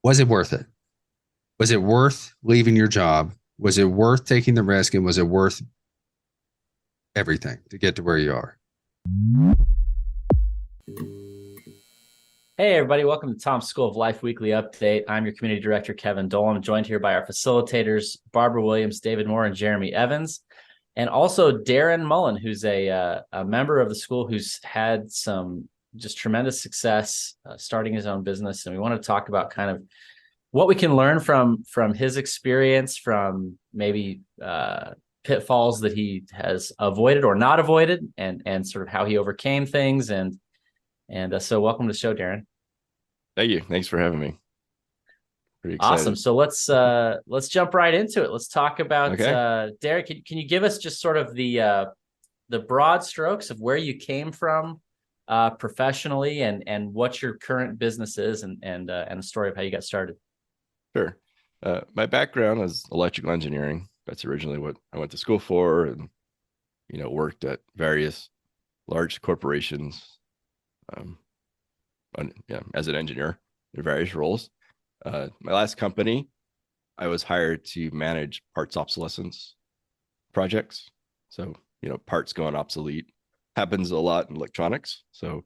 Was it worth it? Was it worth leaving your job? Was it worth taking the risk? And was it worth everything to get to where you are? Hey, everybody, welcome to Tom's School of Life Weekly Update. I'm your community director, Kevin Dolan, joined here by our facilitators, Barbara Williams, David Moore, and Jeremy Evans, and also Darren Mullen, who's a member of the school who's had some just tremendous success starting his own business. And we want to talk about kind of what we can learn from his experience, from maybe pitfalls that he has avoided or not avoided, and sort of how he overcame things. So welcome to the show, Darren. Thank you. Thanks for having me. Pretty Awesome. excited. So let's jump right into it. Let's talk about Okay. Derek. Can you give us just sort of the broad strokes of where you came from professionally and what your current business is and the story of how you got started? Sure. My background is electrical engineering. That's originally what I went to school for, and worked at various large corporations, um, as an engineer in various roles. My last company, I was hired to manage parts obsolescence projects. So parts going obsolete happens a lot in electronics. So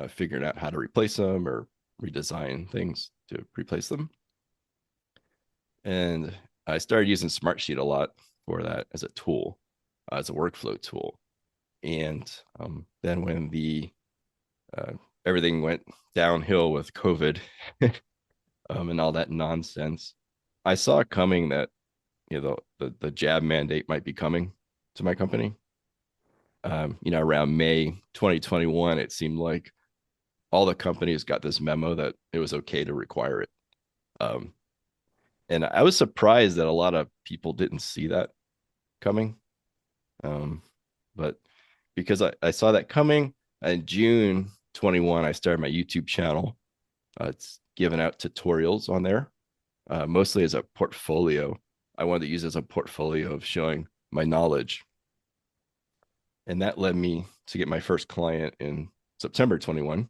figuring out how to replace them or redesign things to replace them. And I started using Smartsheet a lot for that as a tool, as a workflow tool. And then when the uh, everything went downhill with COVID and all that nonsense, I saw coming that the jab mandate might be coming to my company. Around May 2021, it seemed like all the companies got this memo that it was okay to require it. Um, and I was surprised that a lot of people didn't see that coming. But because I saw that coming in June 21, I started my YouTube channel. It's giving out tutorials on there, mostly as a portfolio. I wanted to use it as a portfolio of showing my knowledge. And that led me to get my first client in September 21.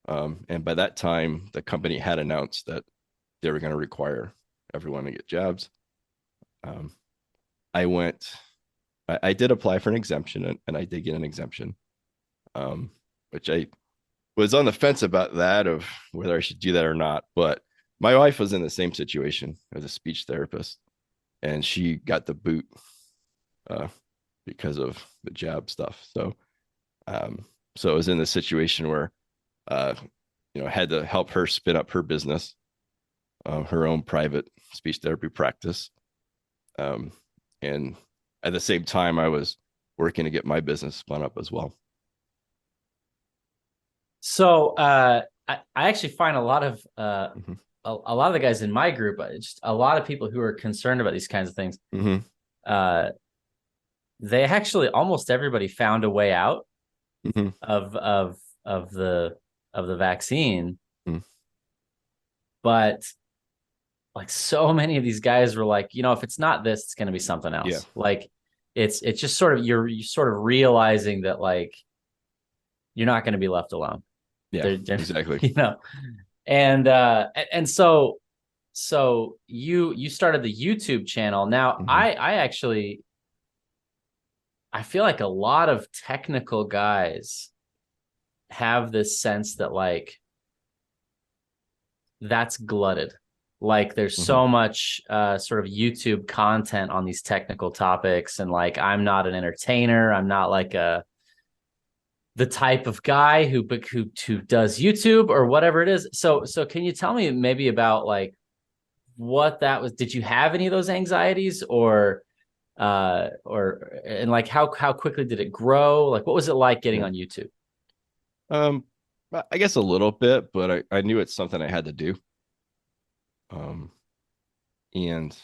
And by that time, the company had announced that they were going to require everyone to get jabs. Um, I went, I did apply for an exemption, and I did get an exemption, which I was on the fence about that of whether I should do that or not. But my wife was in the same situation as a speech therapist, and she got the boot uh, because of the jab stuff. Um, so I was in this situation where, uh, I had to help her spin up her business, her own private speech therapy practice. Um, and at the same time, I was working to get my business spun up as well. So I actually find a lot of Mm-hmm. a lot of the guys in my group, just a lot of people who are concerned about these kinds of things. Mm-hmm. Uh, they actually almost everybody found a way out Mm-hmm. of of of the of the vaccine, Mm-hmm. but like so many of these guys were like, if it's not this, it's going to be something Yeah. else. Like it's just sort of you're sort of realizing that like you're not going to be left alone. Yeah, They're exactly. you know, and so you started the YouTube channel. Now Mm-hmm. I actually I feel like a lot of technical guys have this sense that like that's glutted. Like there's Mm-hmm. so much sort of YouTube content on these technical topics, and like I'm not an entertainer. I'm not like the type of guy who does YouTube or whatever it is. So can you tell me maybe about like what that was? Did you have any of those anxieties, or and like how quickly did it grow? Like what was it like getting Yeah. on YouTube? Um, I guess a little bit, but I knew it's something I had to do. Um, and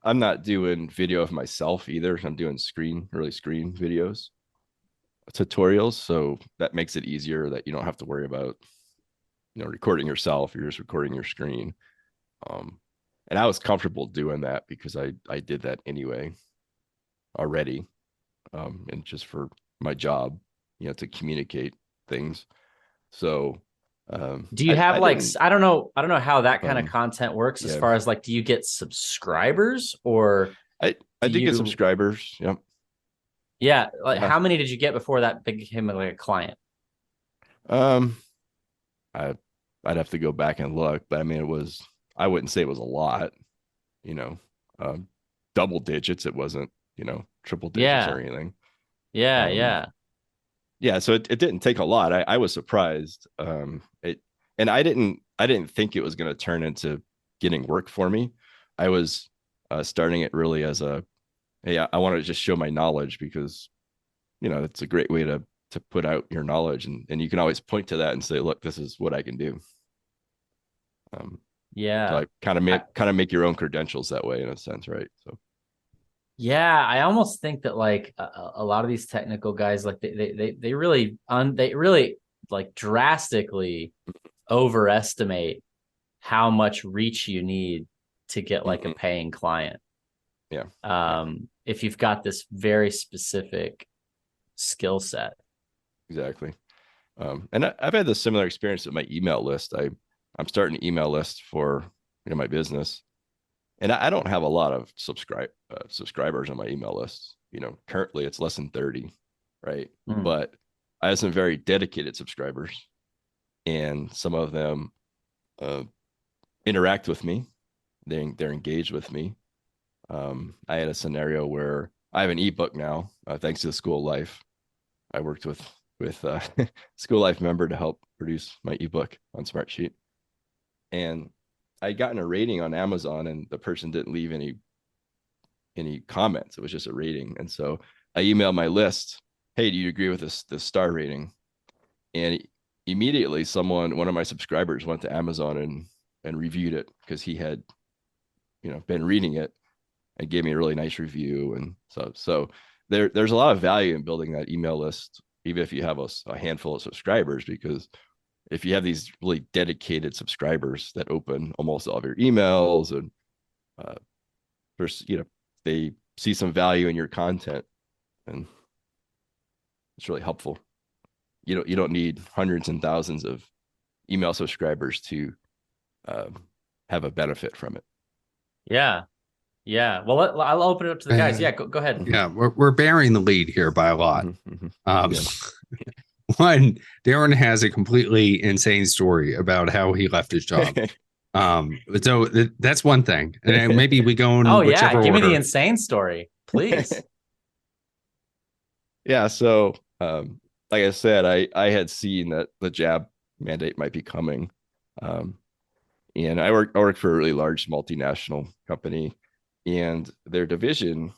I'm not doing video of myself either. I'm doing early screen videos, tutorials. So that makes it easier that you don't have to worry about, recording yourself. You're just recording your screen. Um, and I was comfortable doing that because I did that anyway already. And just for my job, to communicate things. So Do you have I like, didn't, I don't know how that kind of content works as yeah, far as like, do you get subscribers or I do did get you, subscribers. Yep. yeah, like Yeah. how many did you get before that became like a client? Um, I I'd have to go back and look, but I mean, I wouldn't say it was a lot, you know, um, double digits. It wasn't, triple digits or Yeah, anything. yeah, Um, yeah. yeah, so it didn't take a lot. I was surprised. And I didn't think it was going to turn into getting work for me. I was starting it really as hey, I want to just show my knowledge because, it's a great way to put out your knowledge, and you can always point to that and say, look, this is what I can do. Um, so Yeah. I kind of make your own credentials that way in a sense, right? So Yeah, I almost think that like a lot of these technical guys, like they really they really like drastically overestimate how much reach you need to get like a mhm, paying client. yeah, yeah, If you've got this very specific skill set. exactly. And I've had this similar experience with my email list. I'm starting an email list for my business, and I don't have a lot of subscribers on my email list. Currently it's less than 30, right? Mm. But I have some very dedicated subscribers, and some of them uh, interact with me. They're engaged with me. I had a scenario where I have an ebook now, thanks to the School of Life. I worked with School Life member to help produce my ebook on Smartsheet, and I'd gotten a rating on Amazon, and the person didn't leave any comments. It was just a rating, and so I emailed my list, "Hey, do you agree with this star rating?" And immediately, one of my subscribers, went to Amazon and reviewed it because he had been reading it and gave me a really nice review. And so there's a lot of value in building that email list, even if you have a handful of subscribers, because if you have these really dedicated subscribers that open almost all of your emails, and uh, there's they see some value in your content, and it's really helpful. You don't need hundreds and thousands of email subscribers to uh, have a benefit from it. Yeah. Yeah. Well, I'll open it up to the guys. Yeah, go ahead. Mhm, Yeah, we're bearing the lead here by a lot. mhm, mhm. Um, Yeah. one, Darren has a completely insane story about how he left his job. So that's one thing, and then maybe we go Oh in yeah, whichever give me the order. insane story, please. Yeah. So, like I said, I had seen that the jab mandate might be coming, um, and I work for a really large multinational company, and their division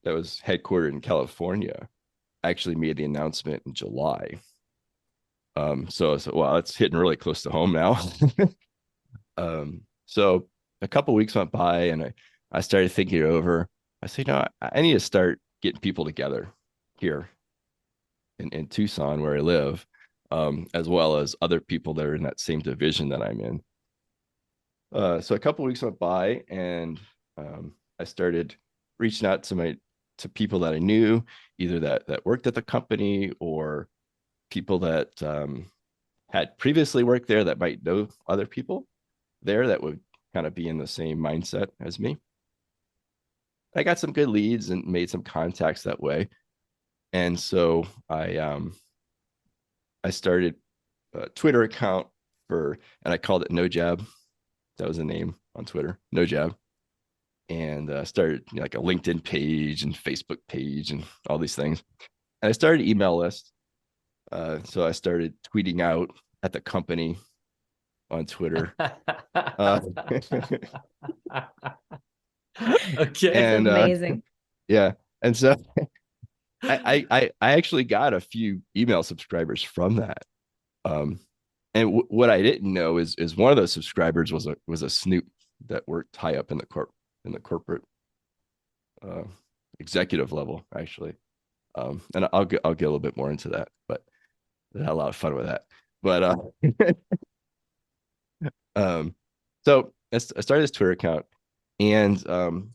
that was headquartered in California actually made the announcement in July. So I said, wow, it's hitting really close to home now. So a couple weeks went by, and I started thinking it over. I said, I need to start getting people together here in Tucson where I live, as well as other people that are in that same division that I'm in. So a couple weeks went by, and I started reaching out to people that I knew, either that worked at the company, or people that had previously worked there that might know other people there that would kind of be in the same mindset as me. I got some good leads and made some contacts that way. And so I started a Twitter account and I called it No Jab. That was the name on Twitter, No Jab. And started like a LinkedIn page and Facebook page and all these things. And I started an email list. So I started tweeting out at the company on Twitter. Uh, Okay. That's and amazing. yeah, and so I actually got a few email subscribers from that. Um, and what I didn't know is one of those subscribers was a snoop that worked high up in the corporate uh, executive level, actually. And I'll get a little bit more into that, but I had a lot of fun with that. But um, so I started this Twitter account, and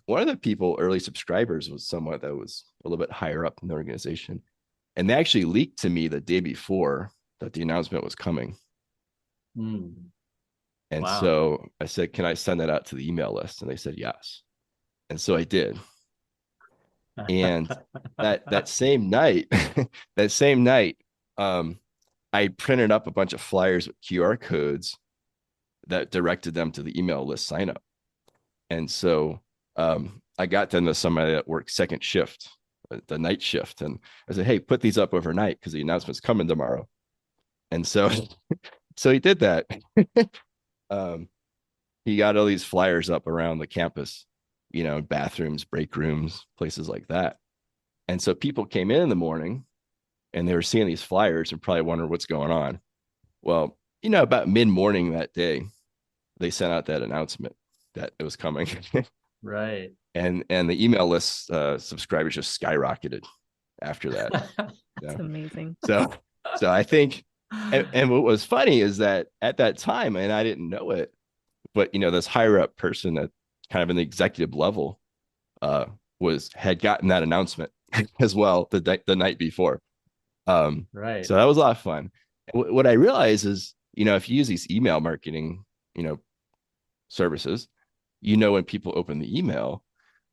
one of the early subscribers, was someone that was a little bit higher up in the organization, and they actually leaked to me the day before that the announcement was coming. Mm. And Wow. so I said, can I send that out to the email list? And they said, yes. And so I did. And that same night, that same night, I printed up a bunch of flyers with QR codes that directed them to the email list sign up. And so I got them to somebody that worked second shift, the night shift. And I said, hey, put these up overnight because the announcement's coming tomorrow. And so so he did that. He got all these flyers up around the campus, bathrooms, break rooms, places like that. And so people came in the morning and they were seeing these flyers and probably wondering what's going on. Well, about mid-morning that day, they sent out that announcement that it was coming. Right. And the email list subscribers just skyrocketed after that. That's amazing. So I think, and what was funny is that at that time, and I didn't know it, but this higher up person at kind of an executive level had gotten that announcement as well the night before. Right. So that was a lot of fun. What I realized is, if you use these email marketing, services, when people open the email,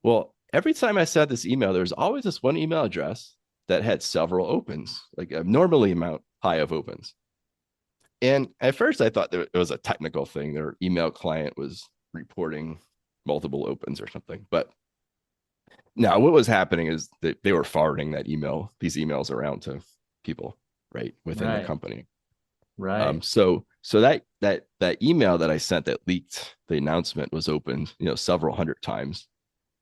well, every time I sent this email, there was always this one email address that had several opens, like a normally amount high of opens. And at first I thought it was a technical thing. Their email client was reporting multiple opens or something. But now what was happening is that they were forwarding these emails around to people, right, within the company. Right. So that email that I sent that leaked the announcement was opened, several hundred times.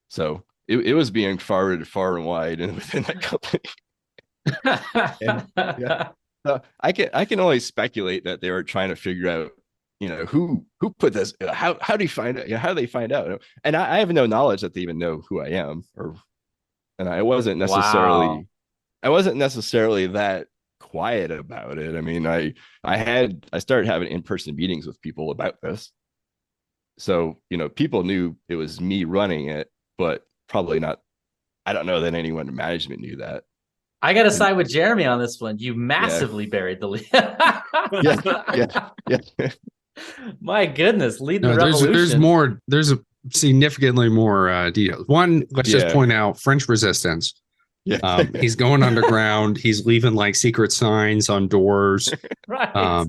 So it was being forwarded far and wide and within that company. And, yeah. So I can only speculate that they were trying to figure out, who put this, how do you find it? How do they find out? And I have no knowledge that they even know who I am, and I wasn't necessarily that quiet about it. I mean, I started having in-person meetings with people about this. So, people knew it was me running it, but probably not. I don't know that anyone in management knew that. I got to side with Jeremy on this one. You massively buried the lead. Yeah. My goodness, lead the revolution. There's significantly more details. One, let's just point out French resistance. Yeah. He's going underground. He's leaving like secret signs on doors. Right.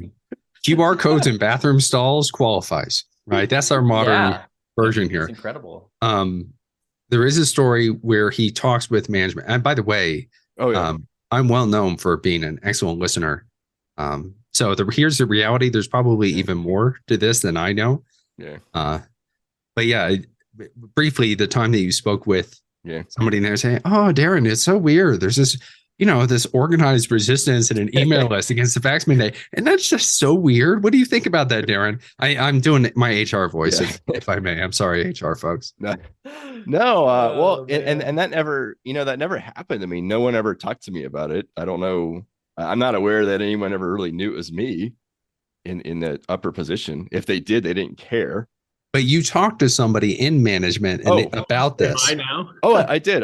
QR codes in bathroom stalls qualifies. Right. That's our modern version here. It's incredible. There is a story where he talks with management. And by the way, I'm well known for being an excellent listener. So here's the reality. There's probably even more to this than I know. Yeah. But yeah, briefly, the time that you spoke with somebody there saying, "Oh, Darren, it's so weird. There's this, this organized resistance in an email list against the fax mandate, and that's just so weird. What do you think about that, Darren?" I'm doing my HR voice, if I may. I'm sorry, HR folks. No. Well, and that never, that never happened. I mean, no one ever talked to me about it. I don't know. I'm not aware that anyone ever really knew it was me in the upper position. If they did, they didn't care. But you talked to somebody in management about this. I know. Oh, I did.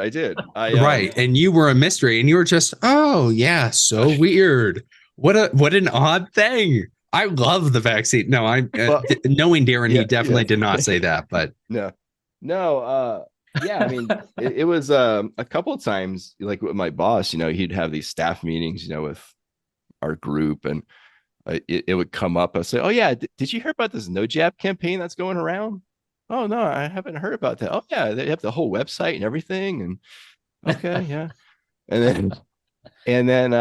Right. And you were a mystery and you were just, oh yeah, so weird. What an odd thing. I love the vaccine. No, knowing Darren, he definitely did not say that, but no. Yeah, I mean, it was a couple of times, like with my boss, he'd have these staff meetings, with our group, and it would come up. I say, "Oh yeah, did you hear about this no jab campaign that's going around?" "Oh no, I haven't heard about that." "Oh yeah, they have the whole website and everything." And okay, yeah. And then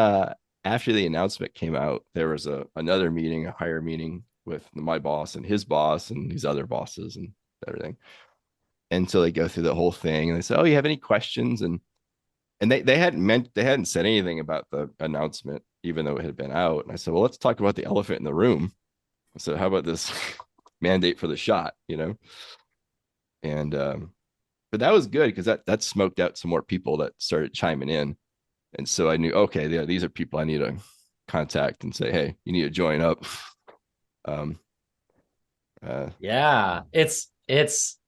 after the announcement came out, there was another meeting, a higher meeting with my boss and his boss and these other bosses and everything. And so they go through the whole thing and they say, "Oh, you have any questions?" And they hadn't said anything about the announcement, even though it had been out. And I said, "Well, let's talk about the elephant in the room." So how about this mandate for the shot, And but that was good because that smoked out some more people that started chiming in. And so I knew, okay, these are people I need to contact and say, "Hey, you need to join up." It's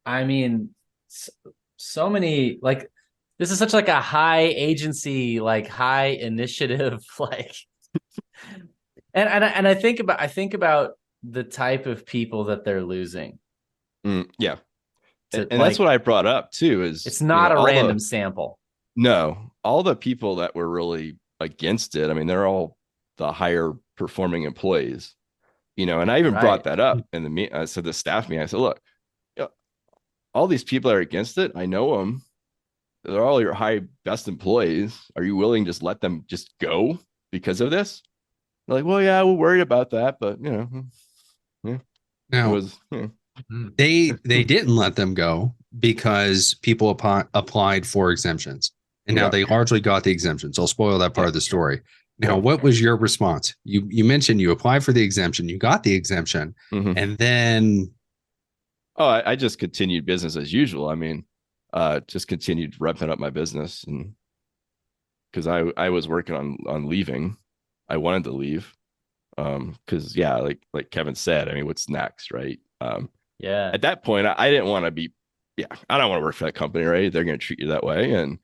I mean, so many, like, this is such like a high agency, like high initiative, like, And I think about the type of people that they're losing. Yeah. And Like, that's what I brought up too, is it's not a random sample. No, all the people that were really against it, I mean, they're all the higher performing employees, and I even brought that up in the meet. I said the staff meeting, I said, look, all these people that are against it, I know them. They're all your high best employees. Are you willing to just let them just go because of this? They're like, well, yeah, we're worried about that, but now, it was. They didn't let them go because people applied for exemptions, and now they largely got the exemptions. I'll spoil that part of the story. Now, what was your response? You mentioned you applied for the exemption, you got the exemption, and then I just continued business as usual. I mean, just continued ramping up my business, and because I was working on leaving, I wanted to leave, because like Kevin said, I mean, what's next, right? At that point, I didn't want to be, I don't want to work for that company, right? They're going to treat you that way, and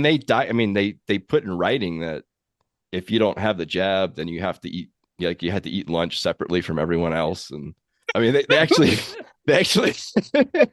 they die. I mean, they put in writing that if you don't have the jab, then you have to eat, like you had to eat lunch separately from everyone else, and I mean, they actually that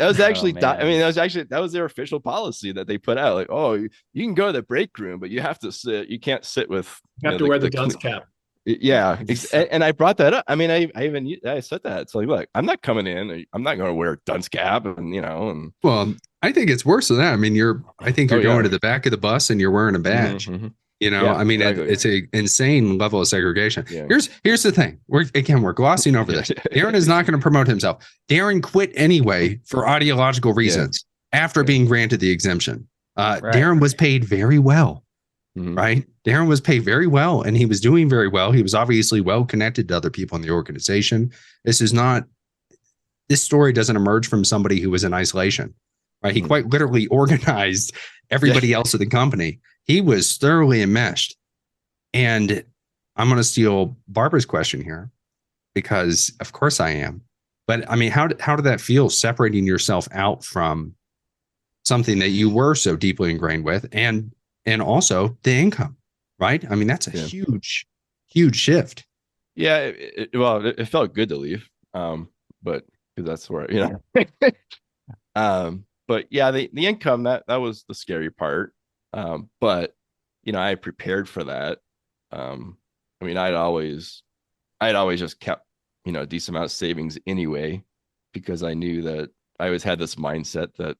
was actually I mean, that was their official policy that they put out, like, oh, you can go to the break room, but you have to sit, you can't sit with, you have to wear the dunce cap. Yeah, and I brought that up. I mean, I said that. It's like, look, I'm not coming in. I'm not going to wear a dunce cap, and well, I think it's worse than that. I mean, I think you're going to the back of the bus and you're wearing a badge. I mean, it's a insane level of segregation. Here's the thing. We're glossing over this. Darren is not going to promote himself. Darren quit anyway for ideological reasons after being granted the exemption. Darren was paid very well. Right? Darren was paid very well, and he was doing very well. He was obviously well connected to other people in the organization. This story doesn't emerge from somebody who was in isolation, right? He quite literally organized everybody else at the company. He was thoroughly enmeshed. And I'm going to steal Barbara's question here, because of course I am. But I mean, how did that feel, separating yourself out from something that you were so deeply ingrained with, and also the income, right? I mean, that's a huge shift. Yeah, it felt good to leave, but because that's where but yeah, the income, that was the scary part, but I prepared for that. I mean, I'd always just kept a decent amount of savings anyway, because I knew that I always had this mindset that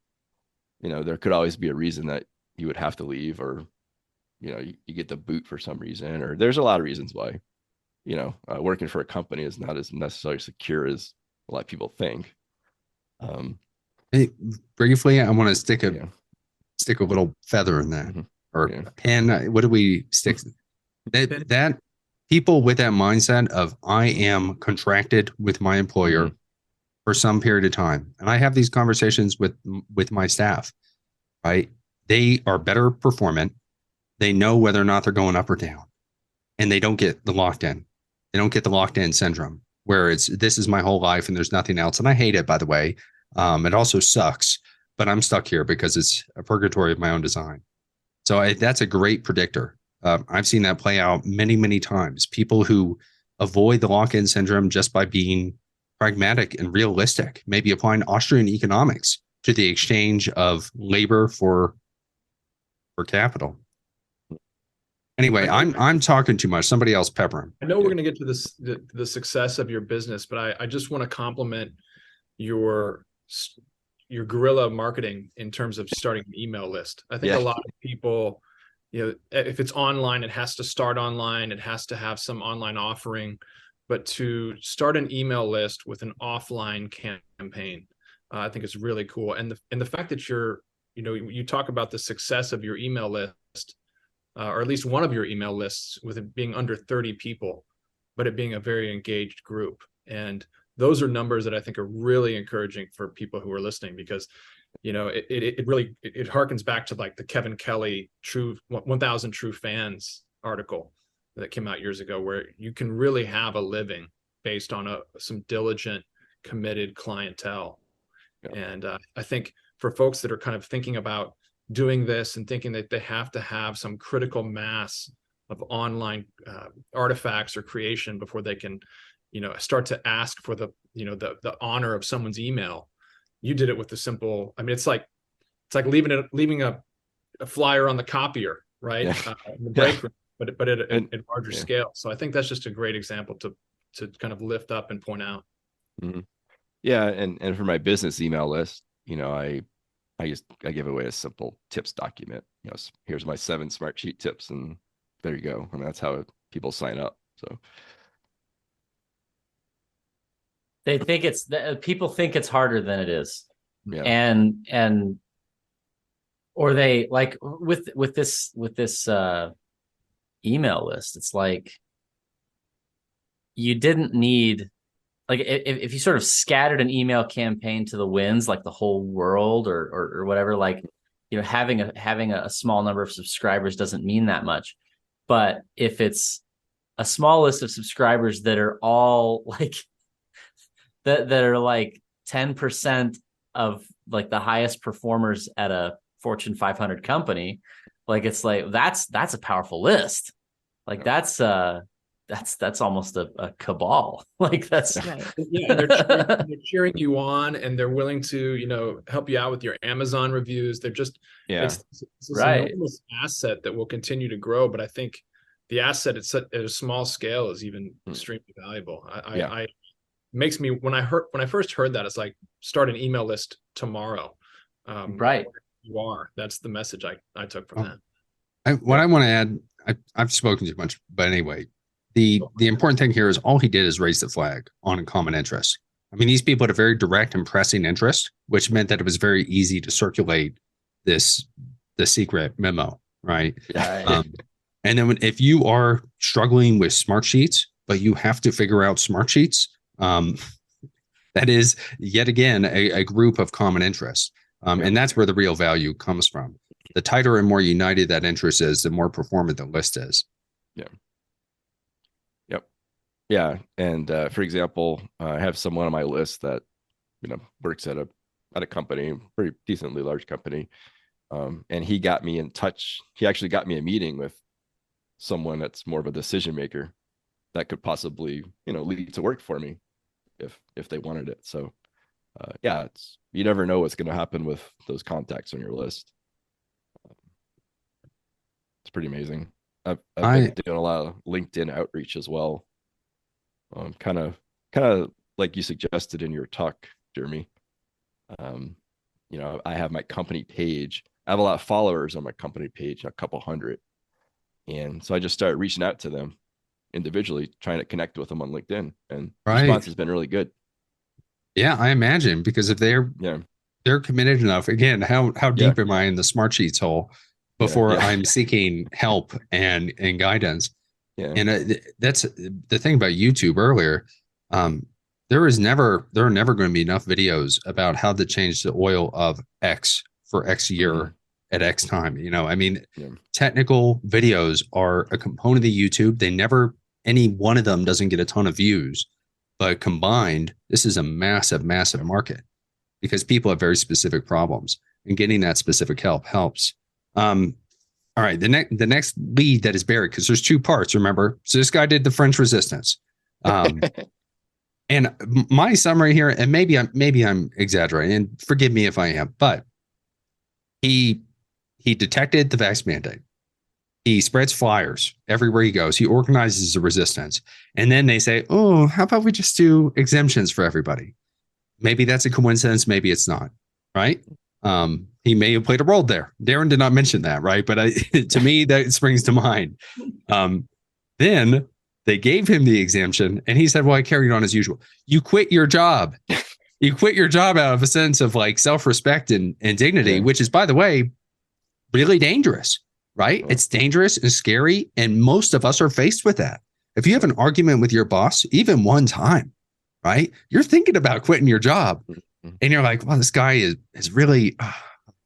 there could always be a reason that you would have to leave, or you get the boot for some reason, or there's a lot of reasons why working for a company is not as necessarily secure as a lot of people think. Hey, briefly, I want to stick a little feather in that, or a pin. What do we stick? That people with that mindset of, I am contracted with my employer for some period of time, and I have these conversations with my staff, right? They are better performant. They know whether or not they're going up or down, and they don't get the locked in. They don't get the locked in syndrome, where this is my whole life and there's nothing else. And I hate it, by the way. It also sucks, but I'm stuck here because it's a purgatory of my own design. So that's a great predictor. I've seen that play out many, many times. People who avoid the lock-in syndrome just by being pragmatic and realistic, maybe applying Austrian economics to the exchange of labor for capital. Anyway, I'm talking too much. Somebody else pepper him. I know we're going to get to this, the success of your business, but I just want to compliment your guerrilla marketing in terms of starting an email list. I think a lot of people, if it's online, it has to start online. It has to have some online offering, but to start an email list with an offline campaign, I think is really cool. And the fact that you talk about the success of your email list, or at least one of your email lists, with it being under 30 people, but it being a very engaged group. And those are numbers that I think are really encouraging for people who are listening, because, it really harkens back to like the Kevin Kelly 1,000 True Fans article that came out years ago, where you can really have a living based on some diligent, committed clientele. And I think for folks that are kind of thinking about doing this and thinking that they have to have some critical mass online artifacts or creation before they can, start to ask for the honor of someone's email. You did it with the simple. I mean, it's like leaving a flyer on the copier, right? Yeah. In the break room, but at larger scale. So I think that's just a great example to kind of lift up and point out. Mm-hmm. Yeah, and for my business email list, I give away a simple tips document. Here's my 7 Smartsheet tips, and there you go. I mean, that's how people sign up. So they think people think it's harder than it is. Yeah. And or they like with this email list, it's like you didn't need, like, if you sort of scattered an email campaign to the winds, like the whole world or whatever, like, having a small number of subscribers doesn't mean that much. But if it's a small list of subscribers that are all like that are like 10% of like the highest performers at a Fortune 500 company, like, it's like that's a powerful list. Like, that's almost a cabal. Like, that's yeah. They're cheering you on, and they're willing to help you out with your Amazon reviews. They're just it's this enormous asset that will continue to grow. But I think the asset at a small scale is even extremely valuable. I makes me, when I first heard that, it's like, start an email list tomorrow. Right. That's the message I took from that. I want to add, I've spoken too much, but anyway, the important thing here is all he did is raise the flag on a common interest. I mean, these people had a very direct and pressing interest, which meant that it was very easy to circulate the secret memo, right? And then if you are struggling with Smartsheets, but you have to figure out Smartsheets, that is yet again a group of common interests. And that's where the real value comes from. The tighter and more united that interest is, the more performant the list is. Yeah. And for example, I have someone on my list that, works at a company, pretty decently large company. And he got me in touch. He actually got me a meeting with someone that's more of a decision maker that could possibly, lead to work for me if they wanted it. So you never know what's going to happen with those contacts on your list. It's pretty amazing. I've been doing a lot of LinkedIn outreach as well. Kind of like you suggested in your talk, Jeremy. I have my company page. I have a lot of followers on my company page, a couple hundred. And so I just started reaching out to them individually, trying to connect with them on LinkedIn, and the response has been really good. Yeah, I imagine, because if they're committed enough, again, how deep am I in the Smartsheets hole before I'm seeking help and guidance? Yeah. And that's the thing about YouTube earlier. There are never going to be enough videos about how to change the oil of X for X year at X time. Technical videos are a component of YouTube. Any one of them doesn't get a ton of views, but combined, this is a massive, massive market because people have very specific problems, and getting that specific help helps. All right, the next lead that is buried, because there's 2 parts, remember? So this guy did the French Resistance. And my summary here, and maybe I'm exaggerating, and forgive me if I am, but he detected the vax mandate. He spreads flyers everywhere he goes. He organizes a resistance. And then they say, oh, how about we just do exemptions for everybody? Maybe that's a coincidence. Maybe it's not, right? He may have played a role there. Darren did not mention that, right? But to me, that springs to mind. Then they gave him the exemption, and he said, well, I carried on as usual. You quit your job. You quit your job out of a sense of like self-respect and dignity, which is, by the way, really dangerous, right? It's dangerous and scary, and most of us are faced with that. If you have an argument with your boss, even one time, right, you're thinking about quitting your job, and you're like, well, this guy is really,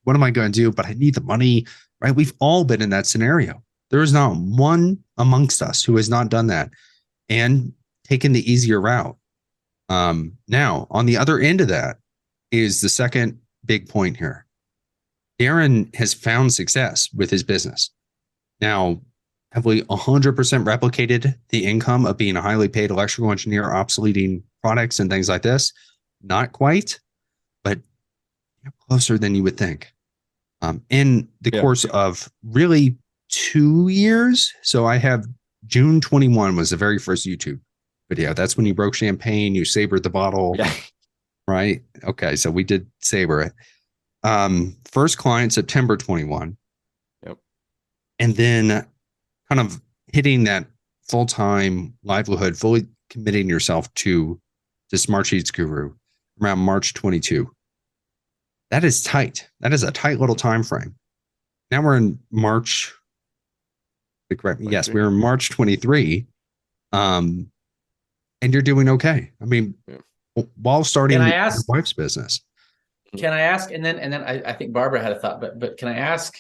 what am I going to do? But I need the money, right? We've all been in that scenario. There is not one amongst us who has not done that and taken the easier route. Now, on the other end of that is the second big point here. Darren has found success with his business. Now, Heavily 100% replicated the income of being a highly paid electrical engineer, obsoleting products and things like this. Not quite, but closer than you would think. In the course of really 2 years. So I have June 21 was the very first YouTube video. That's when you broke champagne, you savored the bottle, right? Okay, so we did savor it. First client, September 21. Yep. And then kind of hitting that full-time livelihood, fully committing yourself to Smartsheets Guru around March 22. That is tight. That is a tight little time frame. Now we're in March. Correct me. Yes, we're in March 23. And you're doing okay. I mean, while starting your wife's business. Can I ask? And then I think Barbara had a thought, but can I ask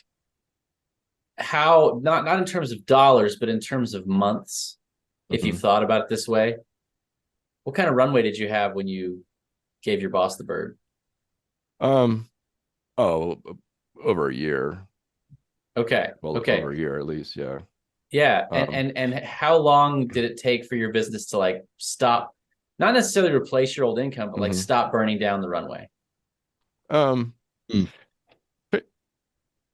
how, not in terms of dollars, but in terms of months, if you've thought about it this way, what kind of runway did you have when you gave your boss the bird? Over a year. Okay. Well, over a year at least. Yeah. Yeah. And how long did it take for your business to like stop, not necessarily replace your old income, but like stop burning down the runway?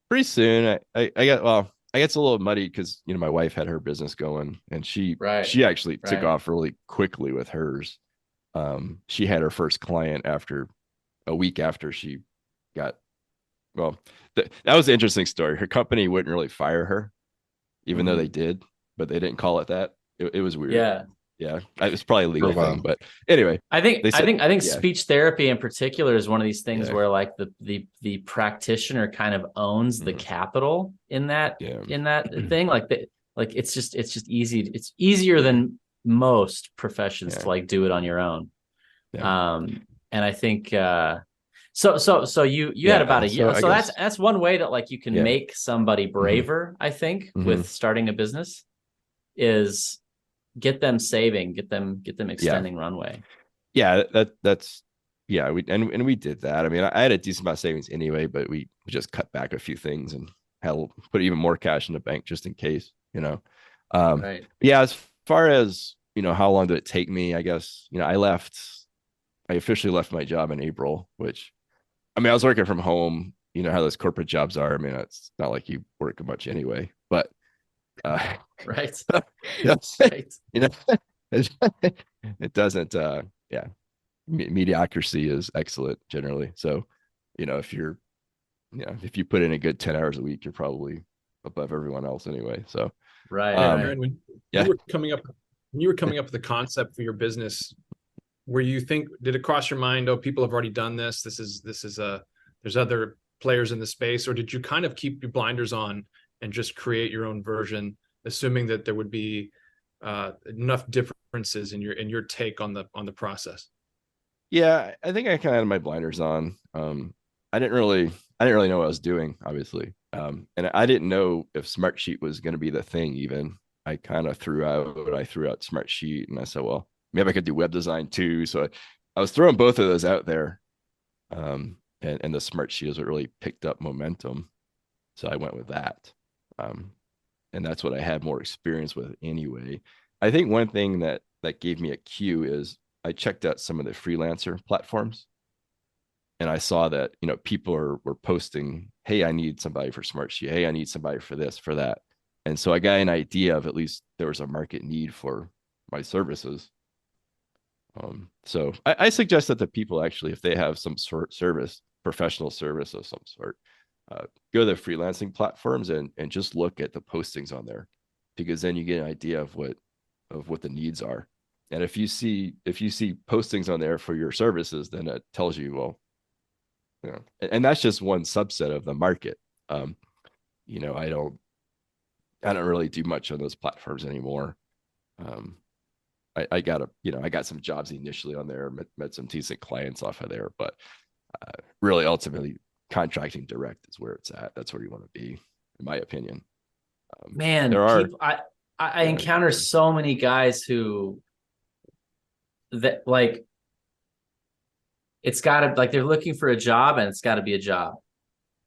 Pretty soon. I guess a little muddy because my wife had her business going, and she actually took off really quickly with hers. She had her first client after a week after she got, that was an interesting story. Her company wouldn't really fire her, even though they did, but they didn't call it that. It was weird. Yeah, it's probably a legal thing, but anyway, I think speech therapy in particular is one of these things where like the practitioner kind of owns the capital in that thing. Like it's just easy. It's easier than most professions to like do it on your own. And I think so you had about a year. So that's one way that like you can make somebody braver. I think with starting a business is get them saving, get them extending runway. Yeah, that's we did that. I mean, I had a decent amount of savings anyway, but we just cut back a few things and put even more cash in the bank just in case, Right. Yeah, as far as how long did it take me? I guess I officially left my job in April, which I was working from home. You know how those corporate jobs are. I mean, it's not like you work much anyway, but right. Right. It doesn't mediocrity is excellent generally. So, if you put in a good 10 hours a week, you're probably above everyone else anyway. So right. When you were coming up with the concept for your business, did it cross your mind, people have already done this, there's other players in the space, or did you kind of keep your blinders on and just create your own version, assuming that there would be enough differences in your take on the process? Yeah, I think I kind of had my blinders on. I didn't really know what I was doing, obviously, and I didn't know if Smartsheet was going to be the thing. Even I kind of threw out Smartsheet, and I said, well, maybe I could do web design too. So I was throwing both of those out there, and the Smartsheet is what really picked up momentum. So I went with that. And that's what I had more experience with anyway. I think one thing that gave me a cue is I checked out some of the freelancer platforms, and I saw that, people were posting, hey, I need somebody for Smartsheet. Hey, I need somebody for this, for that. And so I got an idea of at least there was a market need for my services. So I suggest that the people actually, if they have some sort of professional service of some sort, go to the freelancing platforms and just look at the postings on there, because then you get an idea of what the needs are. And if you see postings on there for your services, then it tells you, well, and that's just one subset of the market. I don't really do much on those platforms anymore. I got some jobs initially on there, met some decent clients off of there, but really ultimately contracting direct is where it's at. That's where you want to be, in my opinion. Man, I encounter so many guys who that like it's got to, like, they're looking for a job and it's got to be a job.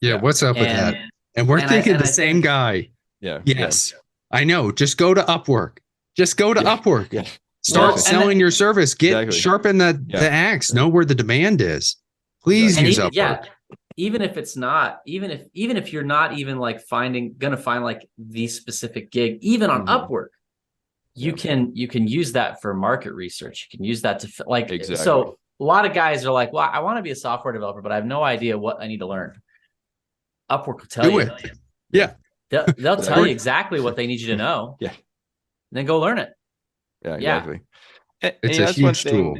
Yeah, what's up with that? And we're thinking the same guy. Yeah. Yes. I know. Just go to Upwork. Just go to Upwork. Yeah. Start selling your service. Get sharpen the axe. Know where the demand is. Please use Upwork. Yeah. Even if it's not, even if you're not even like gonna find like the specific gig, even on Upwork, you can use that for market research. You can use that to like, so a lot of guys are like, well, I want to be a software developer, but I have no idea what I need to learn. Upwork will tell you. Yeah. They'll tell you exactly what they need you to know. Yeah. And then go learn it. Yeah, exactly. It's a huge tool.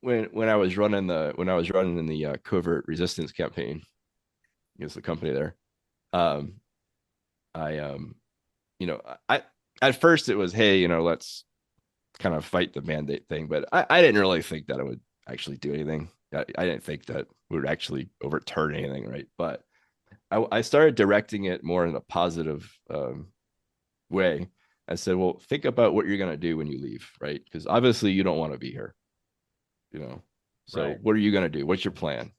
When I was running in the covert resistance campaign against the company there, I at first it was, hey, let's kind of fight the mandate thing, but I didn't really think that it would actually do anything. I didn't think that we would actually overturn anything, right? But I started directing it more in a positive way. I said, well, think about what you're going to do when you leave, right? Because obviously you don't want to be here, So what are you going to do? What's your plan?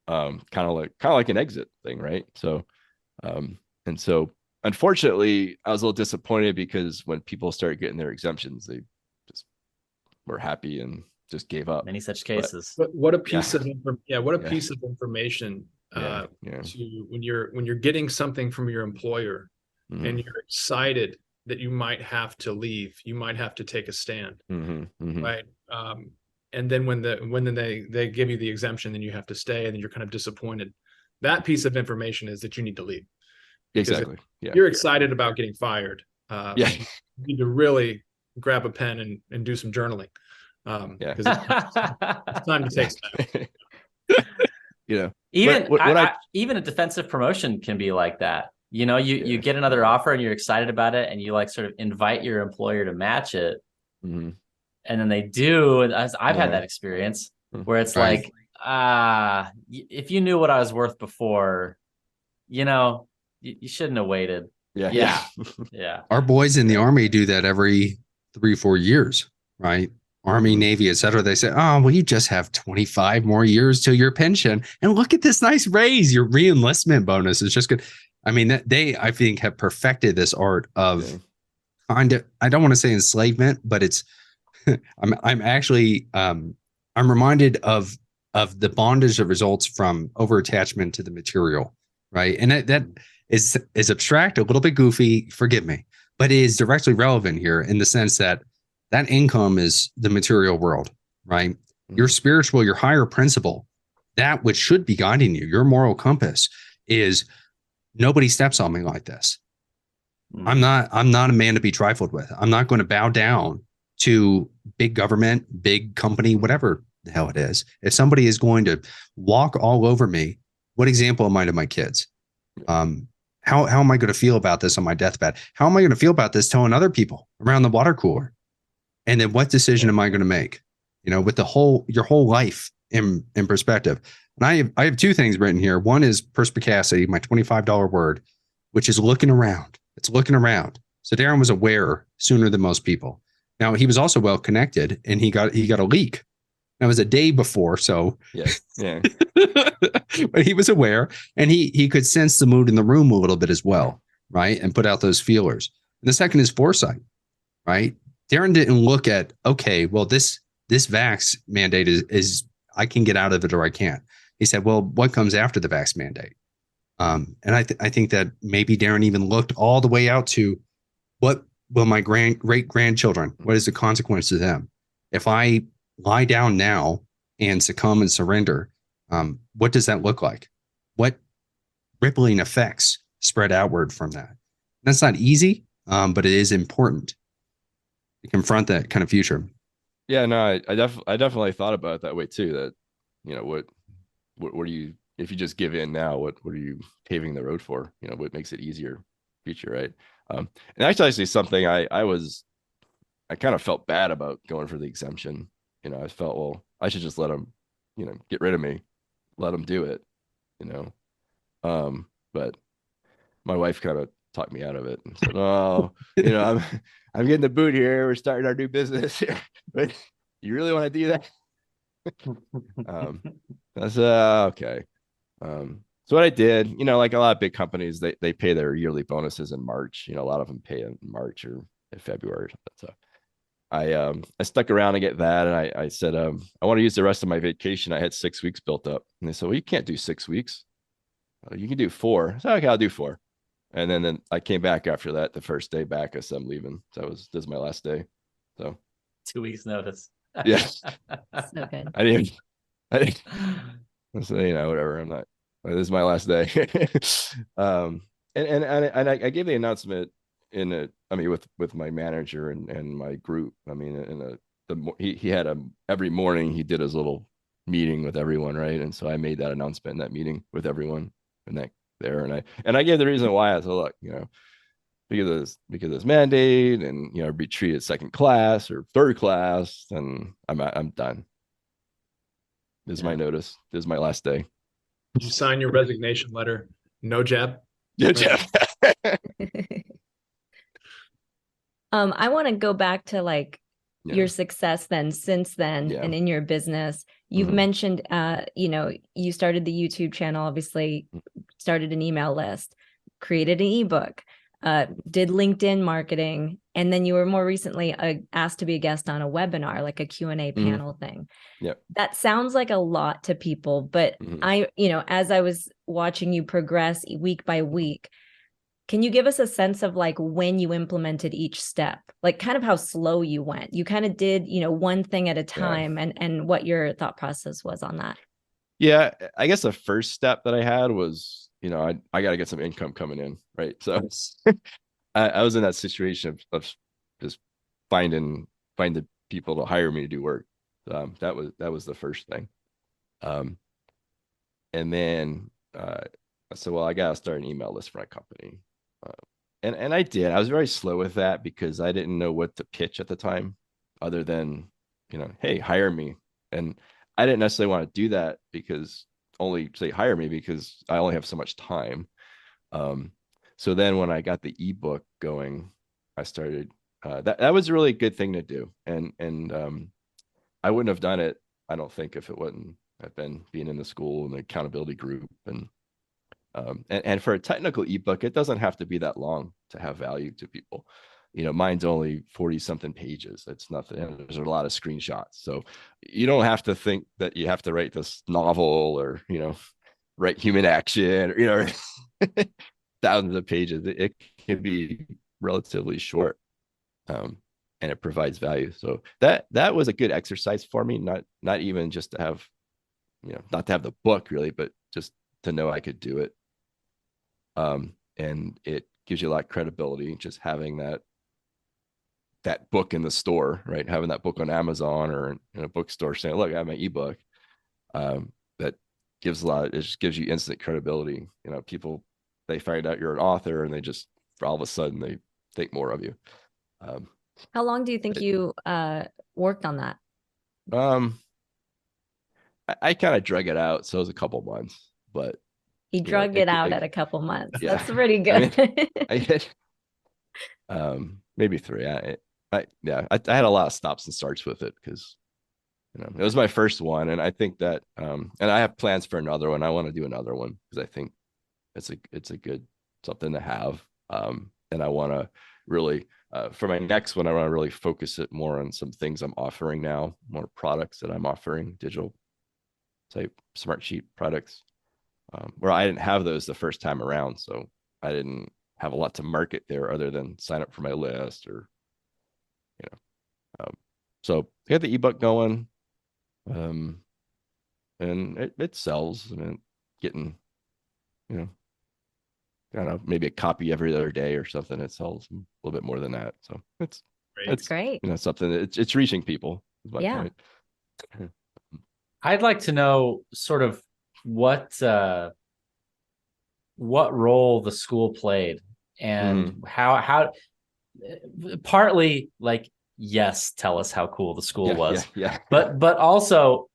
Kind of like an exit thing, right? So, and so unfortunately, I was a little disappointed because when people started getting their exemptions, they just were happy and just gave up. Many such cases. But what a piece of piece of information to when you're getting something from your employer and you're excited that you might have to leave, you might have to take a stand, right? And then when they give you the exemption, then you have to stay, and then you're kind of disappointed. That piece of information is that you need to leave. Exactly. You're excited about getting fired. You need to really grab a pen and do some journaling. Because it's time to take steps. Even a defensive promotion can be like that. You get another offer and you're excited about it, and you like sort of invite your employer to match it. And then they do. And I've had that experience where it's like, if you knew what I was worth before, you shouldn't have waited. Yeah. Our boys in the Army do that every 3-4 years, right? Army, Navy, etc. They say, oh, well, you just have 25 more years till your pension. And look at this nice raise. Your re-enlistment bonus is just good. I mean, I think, have perfected this art of kind of, I don't want to say enslavement, but it's, I'm actually, I'm reminded of the bondage that results from over-attachment to the material, right? And that is abstract, a little bit goofy, forgive me, but it is directly relevant here in the sense that income is the material world, right? Your spiritual, your higher principle, that which should be guiding you, your moral compass is nobody steps on me like this. I'm not a man to be trifled with. I'm not going to bow down to big government, big company, whatever the hell it is. If somebody is going to walk all over me, what example am I to my kids? How am I going to feel about this on my deathbed? How am I going to feel about this telling other people around the water cooler? And then what decision am I going to make? With your whole life in perspective. And I have two things written here. One is perspicacity, my $25 word, which is looking around. It's looking around. So Darren was aware sooner than most people. Now he was also well connected, and he got a leak. That was a day before, so but he was aware, and he could sense the mood in the room a little bit as well, right? And put out those feelers. And the second is foresight, right? Darren didn't look at, okay, well, this vax mandate is I can get out of it or I can't. He said, well, what comes after the vax mandate? And I think that maybe Darren even looked all the way out to what will my great grandchildren, what is the consequence to them? If I lie down now and succumb and surrender, what does that look like? What rippling effects spread outward from that? That's not easy, but it is important to confront that kind of future. Yeah, no, I definitely thought about it that way too. That, what do you, if you just give in now, what are you paving the road for? What makes it easier future, right? And actually something I kind of felt bad about going for the exemption. I felt, well, I should just let them, get rid of me, let them do it, but my wife kind of talked me out of it and said, oh, I'm getting the boot here. We're starting our new business here, but you really want to do that? I said, okay. So what I did, like a lot of big companies, they pay their yearly bonuses in March. A lot of them pay in March or in February or something. So I stuck around to get that, and I said I want to use the rest of my vacation. I had 6 weeks built up, and they said, well, you can't do 6 weeks. You can do 4. So okay, I'll do 4. And then I came back after that. The first day back, I said I'm leaving. So this is my last day. So 2 weeks notice. Yeah. So good. I didn't. So whatever. I'm not. This is my last day. And I gave the announcement with my manager and my group. He had every morning he did his little meeting with everyone, right? And so I made that announcement in that meeting with everyone and I gave the reason why. I said, look, because of this mandate, and be treated second class or third class, and I'm done. This is my notice. This is my last day. Did you sign your resignation letter? No jab. Yeah, Jeff. I want to go back to your success then, since then, and in your business. You've mentioned, you started the YouTube channel, obviously started an email list, created an ebook, did LinkedIn marketing, and then you were more recently asked to be a guest on a webinar, like a Q&A panel thing. Yep. That sounds like a lot to people, but as I was watching you progress week by week, can you give us a sense of when you implemented each step, kind of how slow you went? You kind of did, one thing at a time, and what your thought process was on that? Yeah, I guess the first step that I had was, I got to get some income coming in, right? So I was in that situation of just finding people to hire me to do work. That was the first thing. And then I said, well, I got to start an email list for my company. And I did. I was very slow with that because I didn't know what to pitch at the time, other than, hey, hire me. And I didn't necessarily want to do that because hire me because I only have so much time. So then when I got the ebook going, I started, that was a really good thing to do. And I wouldn't have done it, I don't think, if it wouldn't have been being in the school and the accountability group. And for a technical ebook, it doesn't have to be that long to have value to people. Mine's only 40 something pages. It's nothing. And there's a lot of screenshots. So you don't have to think that you have to write this novel or, write human action or, thousands of pages. It can be relatively short. And it provides value. So that was a good exercise for me, not even just to have, not to have the book really, but just to know I could do it. And it gives you a lot of credibility, just having that book in the store, right? Having that book on Amazon or in a bookstore saying, look, I have my ebook. That gives it just gives you instant credibility. People, they find out you're an author and they just, all of a sudden, they think more of you. How long do you think you worked on that? I kind of drug it out. So it was a couple months, but he drug it out at a couple months. Yeah. That's pretty good. I hit maybe 3. I had a lot of stops and starts with it because it was my first one, and I think that and I have plans for another one. I want to do another one because I think it's a good something to have. And I want to really for my next one, I want to really focus it more on some things I'm offering now, more products that I'm offering, digital type smart sheet products. Where I didn't have those the first time around. So I didn't have a lot to market there other than sign up for my list or, so I got the ebook going. And it sells. I mean, getting, I don't know, maybe a copy every other day or something. It sells a little bit more than that. So it's great. Something that it's reaching people. Yeah. Point. I'd like to know sort of what role the school played and how partly yes, tell us how cool the school was. Yeah. But also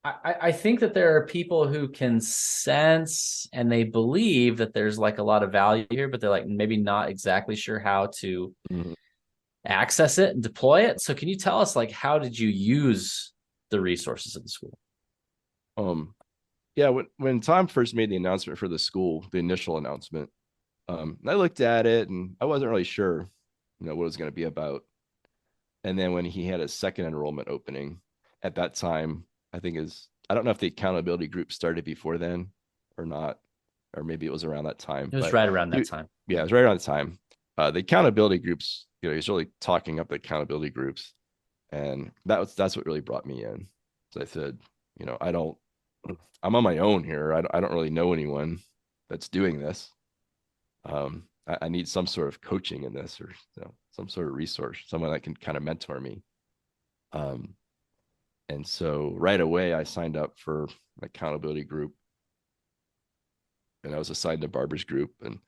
I think that there are people who can sense and they believe that there's a lot of value here, but they're maybe not exactly sure how to access it and deploy it. So can you tell us how did you use the resources of the school? Yeah, when Tom first made the announcement for the school, the initial announcement, I looked at it and I wasn't really sure, what it was going to be about. And then when he had a second enrollment opening at that time, I don't know if the accountability group started before then or not, or maybe it was around that time. It was right around that time. Yeah, it was right around the time. The accountability groups, he's really talking up the accountability groups. And that's what really brought me in. So I said, I'm on my own here. I don't really know anyone that's doing this. I need some sort of coaching in this, or some sort of resource, someone that can kind of mentor me. And so right away I signed up for an accountability group, and I was assigned to Barbara's group, and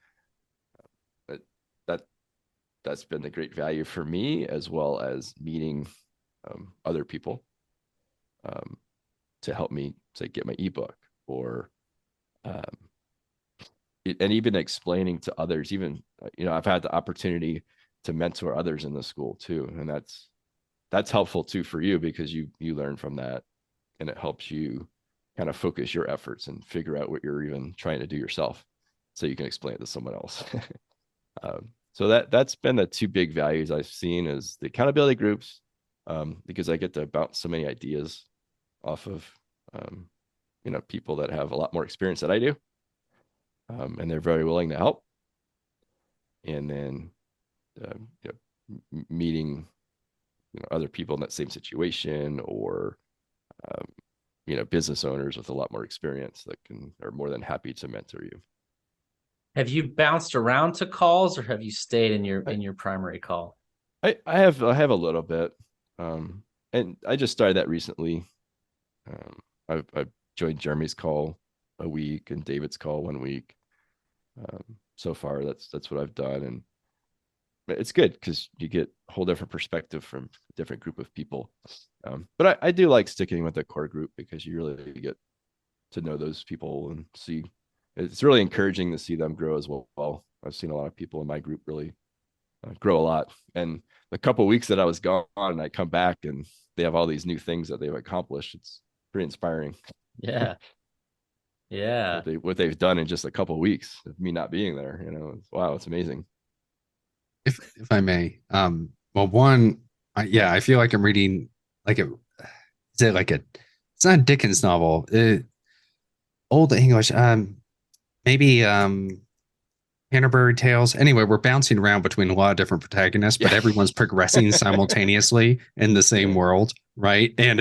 that's been the great value for me, as well as meeting other people to help me to get my ebook, or and even explaining to others. Even I've had the opportunity to mentor others in the school too, and that's helpful too for you, because you learn from that, and it helps you kind of focus your efforts and figure out what you're even trying to do yourself, so you can explain it to someone else. So that's been the two big values I've seen, is the accountability groups, because I get to bounce so many ideas off of people that have a lot more experience than I do, and they're very willing to help. And then meeting other people in that same situation, or business owners with a lot more experience that are more than happy to mentor you. Have you bounced around to calls, or have you stayed in your primary call? I have a little bit, and I just started that recently. I've joined Jeremy's call a week and David's call 1 week. So far, that's what I've done, and it's good because you get a whole different perspective from a different group of people. But I do like sticking with the core group, because you really get to know those people and see. It's really encouraging to see them grow as well. I've seen a lot of people in my group really grow a lot. And the couple of weeks that I was gone, and I come back and they have all these new things that they've accomplished. It's pretty inspiring. Yeah. Yeah. What they've done in just a couple of weeks of me not being there, wow, it's amazing. If I may, well, one, I feel like I'm reading it's not a Dickens novel, old English, maybe Canterbury Tales. Anyway, we're bouncing around between a lot of different protagonists, but everyone's progressing simultaneously in the same world, right? And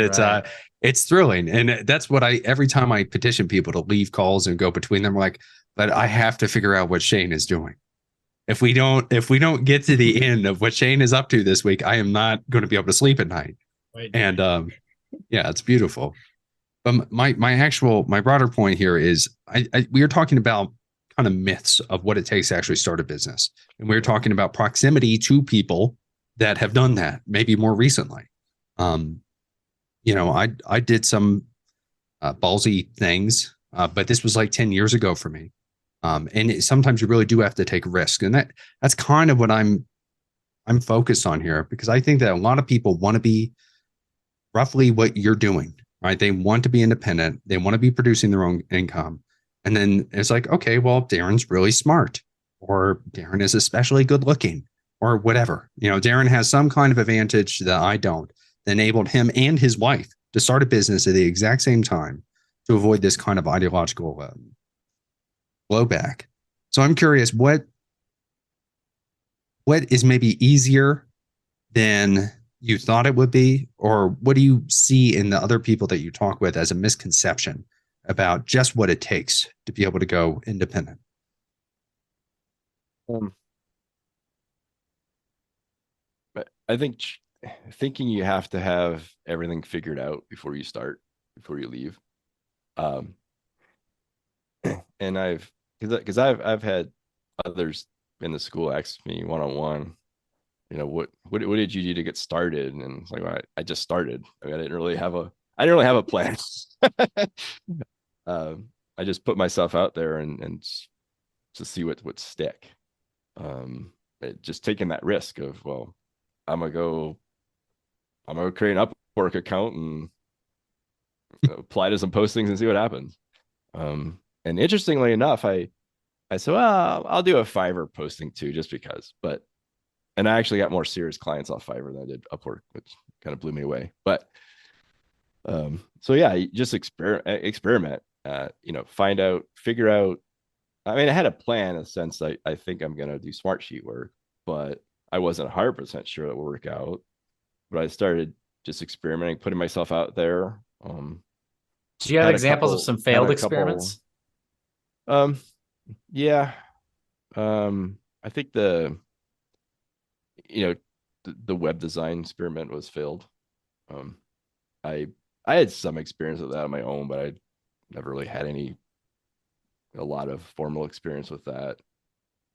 it's thrilling, and that's what every time I petition people to leave calls and go between them, like, but I have to figure out what Shane is doing. If we don't get to the end of what Shane is up to this week, I am not going to be able to sleep at night. Right. And it's beautiful. But my broader point here is we are talking about kind of myths of what it takes to actually start a business, and we're talking about proximity to people that have done that maybe more recently. I did some ballsy things, but this was like 10 years ago for me. And sometimes you really do have to take risk, and that's kind of what I'm focused on here, because I think that a lot of people want to be roughly what you're doing, right? They want to be independent. They want to be producing their own income. And then it's like, okay, well, Darren's really smart, or Darren is especially good looking, or whatever. Darren has some kind of advantage that I don't, that enabled him and his wife to start a business at the exact same time to avoid this kind of ideological blowback. So I'm curious, what is maybe easier than you thought it would be, or what do you see in the other people that you talk with as a misconception about just what it takes to be able to go independent? I think thinking you have to have everything figured out before you leave. And because I've had others in the school ask me one-on-one, what did you do to get started? And it's like, well, I just started. I mean, I didn't really have a plan. I just put myself out there and to see what would stick. Just taking that risk of, well, I'm gonna create an Upwork account and apply to some postings and see what happens. And interestingly enough, I said, well, I'll do a Fiverr posting too, just because. And I actually got more serious clients off Fiverr than I did Upwork, which kind of blew me away. But so yeah, you just experiment, find out, figure out. I mean, I had a plan in a sense. I think I'm going to do Smartsheet work, but I wasn't 100% sure it would work out. But I started just experimenting, putting myself out there. Do you have examples of some failed experiments? Yeah. I think the web design experiment was failed. I had some experience with that on my own, but I never really had a lot of formal experience with that.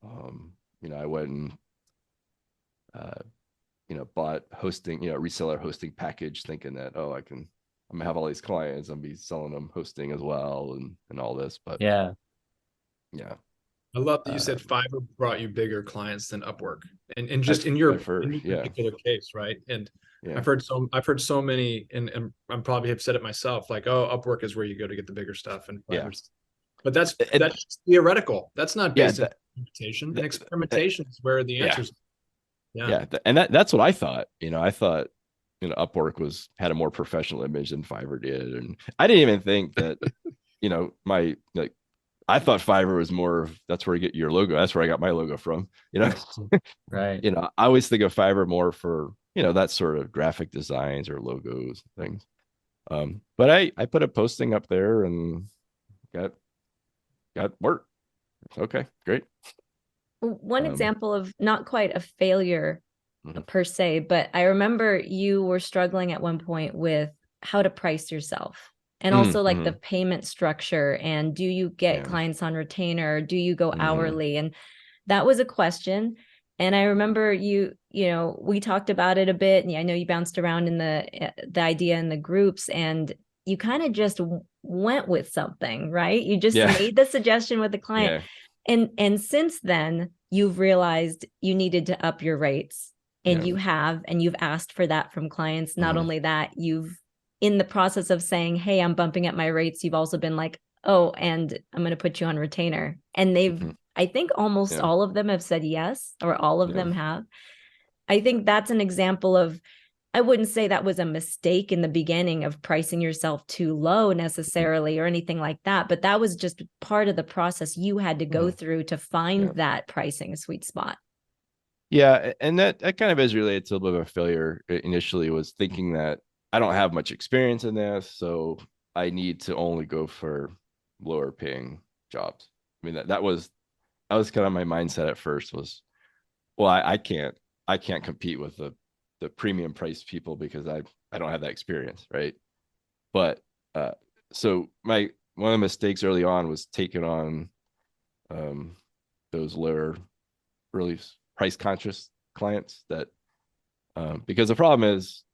I went and bought hosting, reseller hosting package, thinking that, I'm gonna have all these clients, I'm be selling them hosting as well and all this. But yeah. I love that you said Fiverr brought you bigger clients than Upwork, and just in your particular case, right? And I've heard so many, and I probably have said it myself, like, oh, Upwork is where you go to get the bigger stuff, and Fiverr's. But that's theoretical. That's not based on experimentation. And experimentation is where the answers. And that's what I thought. I thought Upwork had a more professional image than Fiverr did, and I didn't even think that I thought Fiverr was more of, that's where you get your logo. That's where I got my logo from. Right. I always think of Fiverr more for that sort of graphic designs or logos and things. But I put a posting up there and got work. Okay, great. One example of not quite a failure per se, but I remember you were struggling at one point with how to price yourself, and also like the payment structure, and do you get clients on retainer, or do you go hourly? And that was a question. And I remember we talked about it a bit, and I know you bounced around in the idea in the groups, and you kind of just went with something, right? You just made the suggestion with the client. And since then, you've realized you needed to up your rates, and you've asked for that from clients. Not only that, you've, in the process of saying, hey, I'm bumping up my rates, you've also been like, oh, and I'm going to put you on retainer. And they've, I think almost all of them have said yes, or all of them have. I think that's an example of, I wouldn't say that was a mistake in the beginning of pricing yourself too low necessarily or anything like that, but that was just part of the process you had to go through to find that pricing sweet spot. Yeah, and that kind of is related to a little bit of a failure initially, was thinking that I don't have much experience in this, so I need to only go for lower paying jobs. I mean, that was kind of my mindset at first, was, well, I can't compete with the premium price people because I don't have that experience, right? But so one of the mistakes early on was taking on those lower, really price conscious clients, that because the problem is,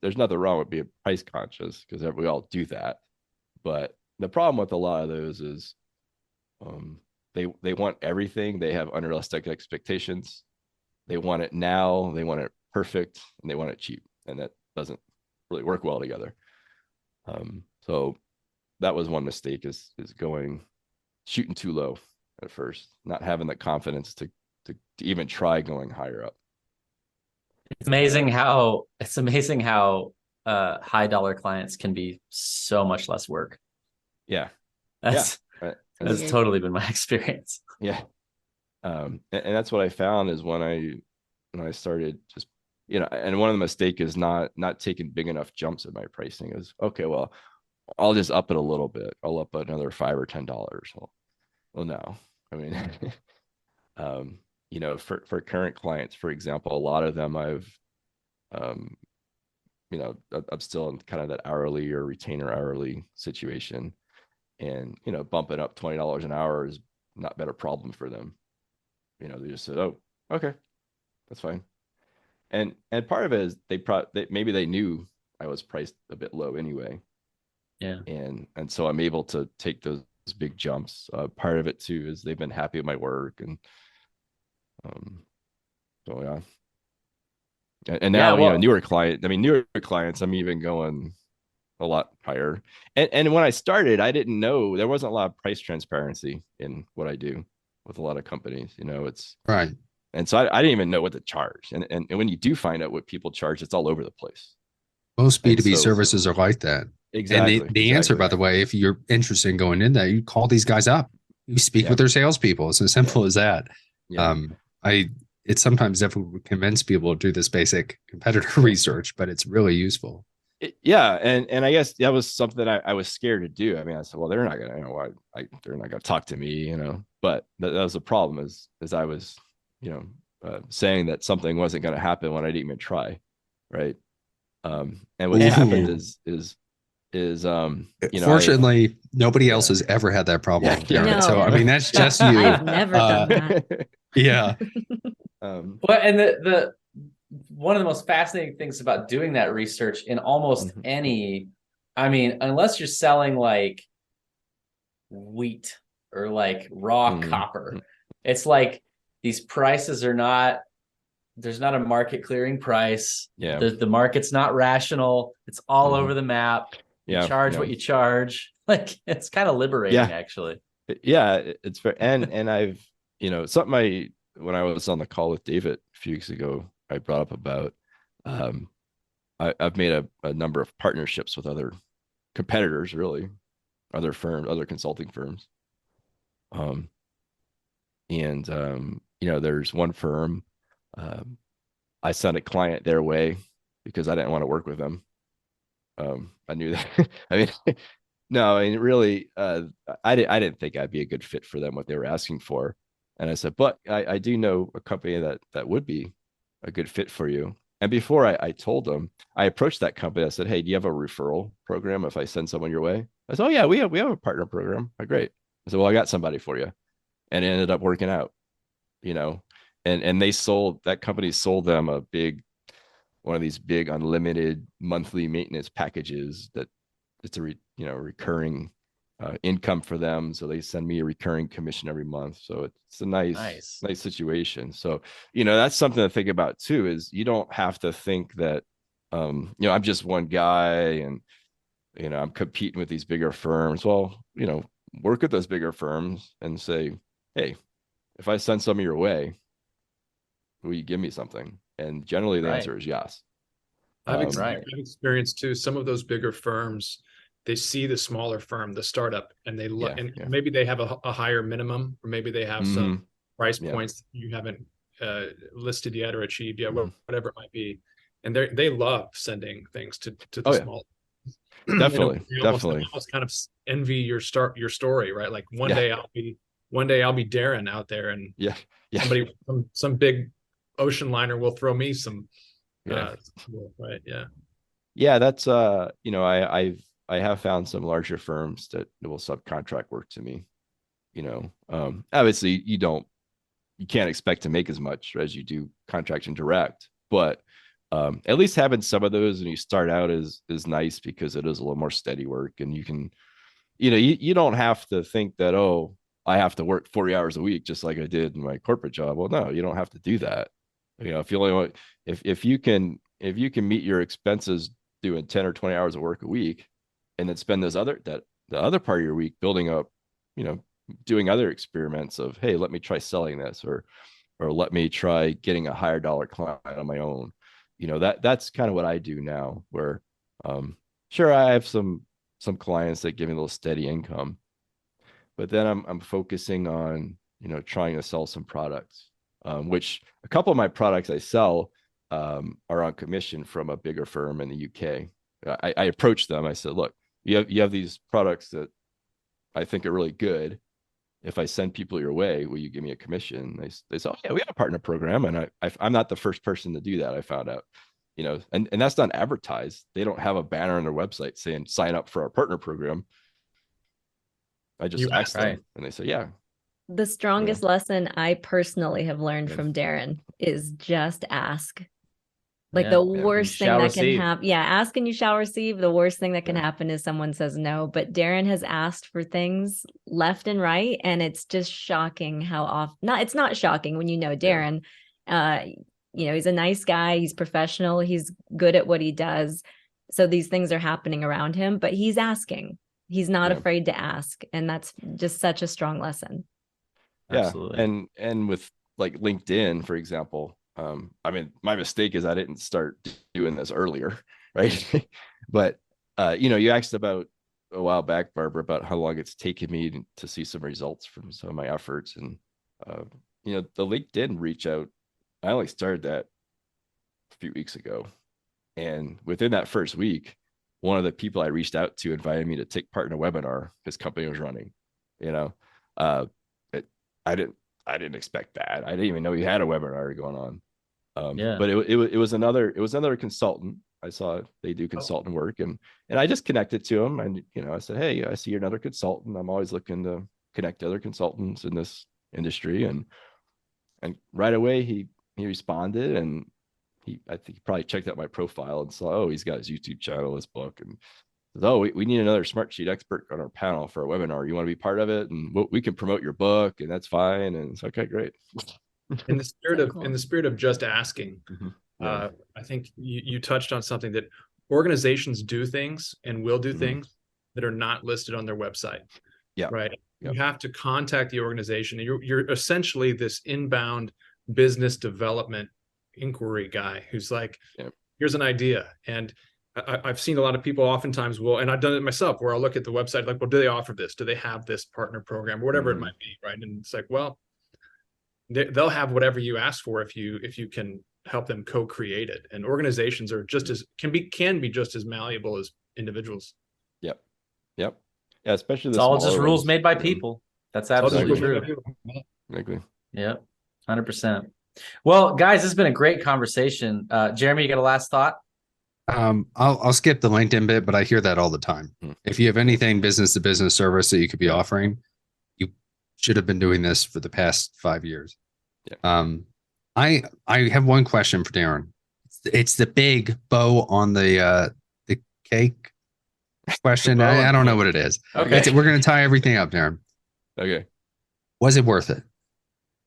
there's nothing wrong with being price conscious, because we all do that. But the problem with a lot of those is they want everything. They have unrealistic expectations. They want it now, they want it perfect, and they want it cheap, and that doesn't really work well together. So that was one mistake, is shooting too low at first, not having the confidence to even try going higher up. It's amazing how high dollar clients can be so much less work. That's totally been my experience. And that's what I found is when I started just, and one of the mistakes is not taking big enough jumps in my pricing. Is, okay, well, I'll just up it a little bit. I'll up another $5 or $10. Well, no, I mean, for current clients, for example, a lot of them I'm still in kind of that hourly or retainer hourly situation, and bumping up $20 an hour is not been a problem for them. They just said, oh, okay, that's fine. And part of it is maybe they knew I was priced a bit low anyway. And so I'm able to take those big jumps. Part of it too is they've been happy with my work, and so yeah. And now newer clients, I'm even going a lot higher. And when I started, I didn't know, there wasn't a lot of price transparency in what I do with a lot of companies. It's right. And so I didn't even know what to charge. And when you do find out what people charge, it's all over the place. Most B2B services are like that. Exactly. And the answer, by the way, if you're interested in going in there, you call these guys up. You speak with their salespeople. It's as simple as that. Yeah. It's sometimes difficult to convince people to do this basic competitor research, but it's really useful. And I guess that was something I was scared to do. I mean, I said, well, they're not gonna, they're not gonna talk to me, But that was the problem, is I was, saying that something wasn't going to happen when I didn't even try, right? And what's happened is fortunately nobody else has ever had that problem. No. So I mean, that's just you. I've never done that. Yeah. But and the one of the most fascinating things about doing that research in almost any, I mean, unless you're selling like wheat or like raw copper, it's like these prices are not, there's not a market clearing price. Yeah. The market's not rational. It's all over the map. You charge what you charge. Like, it's kind of liberating, actually. Yeah, it's fair. And I've, something when I was on the call with David a few weeks ago, I brought up about, I've made a number of partnerships with other competitors, really, other firms, other consulting firms. There's one firm, I sent a client their way because I didn't want to work with them. I knew that. I mean, no, I mean, really, I didn't think I'd be a good fit for them, what they were asking for. And I said, but I do know a company that would be a good fit for you. And before I told them, I approached that company. I said, hey, do you have a referral program if I send someone your way? I said, oh yeah, we have a partner program. Oh, great. I said, well, I got somebody for you. And it ended up working out, and that company sold them one of these big unlimited monthly maintenance packages that it's a recurring income for them. So they send me a recurring commission every month. So it's a nice situation. So, that's something to think about too, is you don't have to think that, I'm just one guy and, I'm competing with these bigger firms. Well, work with those bigger firms and say, hey, if I send some your way, will you give me something? And generally the answer is yes. I've experienced too, some of those bigger firms, they see the smaller firm, the startup, and they look, maybe they have a higher minimum, or maybe they have some price points that you haven't listed yet or achieved yet, whatever it might be. And they love sending things to the small. Definitely. Almost kind of envy your story, right? Like one day I'll be Darren out there, and somebody, some big ocean liner will throw me some right. That's I have found some larger firms that will subcontract work to me. Obviously you can't expect to make as much as you do contracting direct, but at least having some of those when you start out is nice, because it is a little more steady work, and you can, you don't have to think that, oh, I have to work 40 hours a week just like I did in my corporate job. Well, no, you don't have to do that. If you only want, if you can meet your expenses doing 10 or 20 hours of work a week, and then spend the other part of your week building up, doing other experiments of, hey, let me try selling this, or let me try getting a higher dollar client on my own. That's kind of what I do now, where sure, I have some clients that give me a little steady income, but then I'm focusing on, trying to sell some products, which a couple of my products I sell are on commission from a bigger firm in the UK. I approached them. I said, look, you have these products that I think are really good. If I send people your way, will you give me a commission? They said, oh yeah, we have a partner program. And I'm not the first person to do that, I found out, and that's not advertised. They don't have a banner on their website saying sign up for our partner program. I just asked them, and they said, yeah. The strongest lesson I personally have learned from Darren is just ask. Like the worst thing that can happen. Ask and you shall receive. The worst thing that can happen is someone says no. But Darren has asked for things left and right. And it's just shocking how often, it's not shocking when you know Darren. He's a nice guy. He's professional. He's good at what he does. So these things are happening around him, but he's asking. He's not afraid to ask. And that's just such a strong lesson. Yeah. Absolutely. And with like LinkedIn, for example, I mean, my mistake is I didn't start doing this earlier, right? But you asked about a while back, Barbara, about how long it's taken me to see some results from some of my efforts. And the LinkedIn reach out, I only started that a few weeks ago. And within that first week, one of the people I reached out to invited me to take part in a webinar his company was running. I didn't expect that. I didn't even know he had a webinar going on. But it was another consultant. I saw they do consultant work, and I just connected to him, and I said, hey, I see you're another consultant. I'm always looking to connect to other consultants in this industry, and right away he responded, and I think he probably checked out my profile and saw, oh, he's got his YouTube channel, his book, and says, oh, we need another Smartsheet expert on our panel for a webinar. You want to be part of it, and we can promote your book, and that's fine. And it's okay, great. In the spirit of just asking, I think you touched on something that organizations do things and will do things that are not listed on their website. Yeah. Right. Yep. You have to contact the organization. You're essentially this inbound business development inquiry guy who's like, here's an idea. And I've seen a lot of people oftentimes and I've done it myself, where I'll look at the website, like, well, do they offer this? Do they have this partner program or whatever it might be? Right. And it's like, well, they'll have whatever you ask for if you can help them co-create it. And organizations are can be just as malleable as individuals. Yep. Yeah, especially it's all just rules made by people. That's absolutely true. Exactly. Yep. 100%. Well, guys, this has been a great conversation. Jeremy, you got a last thought? I'll skip the LinkedIn bit, but I hear that all the time. If you have anything business to business service that you could be offering, you should have been doing this for the past 5 years. Yeah. I have one question for Darren. It's the big bow on the cake question. I don't know what it is. Okay. We're going to tie everything up, Darren. Okay. Was it worth it?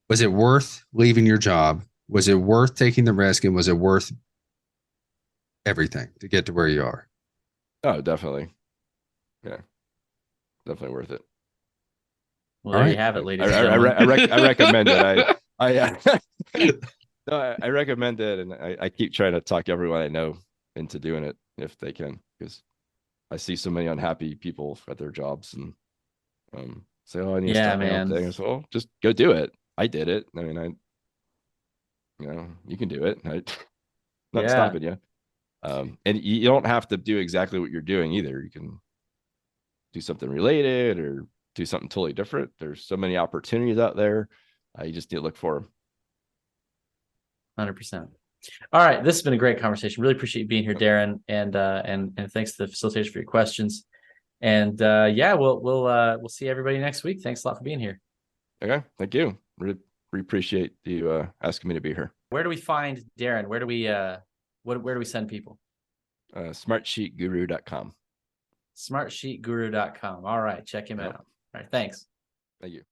Was it worth leaving your job? Was it worth taking the risk? And was it worth everything to get to where you are? Oh, definitely. Yeah. Definitely worth it. Well, there you have it, ladies and gentlemen. I recommend it. I recommend it, and I keep trying to talk everyone I know into doing it if they can, because I see so many unhappy people at their jobs and say, oh, I need to start my own thing. So, well, just go do it. I did it. I mean, you can do it. Not stopping you. And you don't have to do exactly what you're doing either. You can do something related or do something totally different. There's so many opportunities out there. You just need to look for them. 100%. All right, this has been a great conversation. Really appreciate you being here, Darren, and thanks to the facilitators for your questions. And we'll see everybody next week. Thanks a lot for being here. Okay, thank you. Really appreciate you asking me to be here. Where do we find Darren? Where do we where do we send people? Smartsheetguru.com. Smartsheetguru.com. All right, check him out. All right, thanks. Thank you.